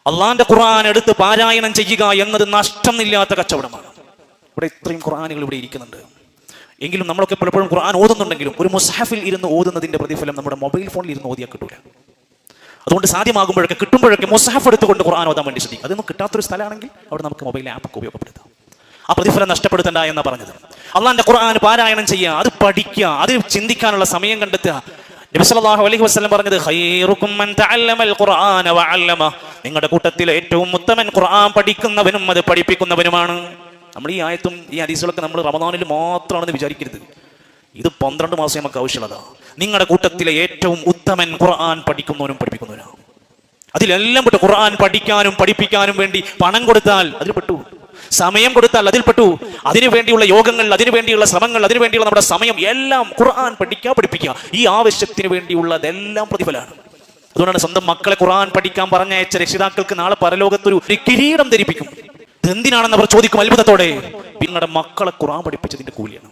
അള്ളാന്റെ ഖുർആൻ എടുത്ത് പാരായണം ചെയ്യുക എന്നത് നഷ്ടമില്ലാത്ത കച്ചവടമാണ്. ഇവിടെ ഇത്രയും ഖുർആനുകൾ ഇവിടെ ഇരിക്കുന്നുണ്ട്. എങ്കിലും നമ്മളൊക്കെ പലപ്പോഴും ഖുർആൻ ഓതുന്നുണ്ടെങ്കിലും ഒരു മുസ്ഹഫിൽ ഇരുന്ന് ഓതുന്നതിന്റെ പ്രതിഫലം നമ്മുടെ മൊബൈൽ ഫോണിൽ ഇരുന്ന് ഓതിയാൽ കിട്ടൂല. അതുകൊണ്ട് സാധ്യമാകുമ്പോഴൊക്കെ കിട്ടുമ്പോഴൊക്കെ മുസ്ഹഫ് എടുത്തുകൊണ്ട് ഖുർആൻ ഓതാൻ വേണ്ടി ശ്രദ്ധിക്കും. അതൊന്നും കിട്ടാത്തൊരു സ്ഥലമാണെങ്കിൽ അവിടെ നമുക്ക് മൊബൈൽ ആപ്പൊക്കെ ഉപയോഗപ്പെടുത്താം. ആ പ്രതിഫലം നഷ്ടപ്പെടുത്തണ്ട എന്നാ പറഞ്ഞത്. അള്ളാന്റെ ഖുർആൻ പാരായണം ചെയ്യുക, അത് പഠിക്കുക, അത് ചിന്തിക്കാനുള്ള സമയം കണ്ടെത്തുക. നബി സല്ലല്ലാഹു അലൈഹി വസല്ലം പറഞ്ഞത് ഖൈറുക്കും മൻ തഅല്ലമൽ ഖുർആന വഅല്ലമ, നിങ്ങളുടെ കൂട്ടത്തിൽ ഏറ്റവും ഉത്തമൻ ഖുർആൻ പഠിക്കുന്നവനും അത് പഠിപ്പിക്കുന്നവനുമാണ്. നമ്മൾ ഈ ആയത്തും ഈ ഹദീസുകളൊക്കെ നമ്മൾ റമദാനിൽ മാത്രമാണെന്ന് വിചാരിക്കരുത്. ഇത് 12 മാസം നമുക്ക് ആവശ്യമുള്ളതാ. നിങ്ങളുടെ കൂട്ടത്തിലെ ഏറ്റവും ഉത്തമൻ ഖുർആൻ പഠിക്കുന്നവനും പഠിപ്പിക്കുന്നവനാണ്. അതിലെല്ലാം പെട്ടു. ഖുർആൻ പഠിക്കാനും പഠിപ്പിക്കാനും വേണ്ടി പണം കൊടുത്താൽ അതിൽ പെട്ടു, സമയം കൊടുത്താൽ അതിൽ പെട്ടു. അതിനു വേണ്ടിയുള്ള യോഗങ്ങൾ, അതിനു വേണ്ടിയുള്ള ശ്രമങ്ങൾ, അതിനു വേണ്ടിയുള്ള നമ്മുടെ സമയം എല്ലാം ഖുർആൻ പഠിക്കുക, പഠിപ്പിക്കുക, ഈ ആവശ്യത്തിന് വേണ്ടിയുള്ളതെല്ലാം പ്രതിഫലമാണ്. അതുകൊണ്ടാണ് സ്വന്തം മക്കളെ ഖുർആൻ പഠിക്കാൻ പറഞ്ഞയച്ച രക്ഷിതാക്കൾക്ക് നാളെ പരലോകത്തൊരു കിരീടം ധരിപ്പിക്കും. എന്തിനാണെന്ന് അവർ ചോദിക്കും അത്ഭുതത്തോടെ. നിങ്ങളുടെ മക്കളെ ഖുർആൻ പഠിപ്പിച്ചതിന്റെ കൂലിയാണ്.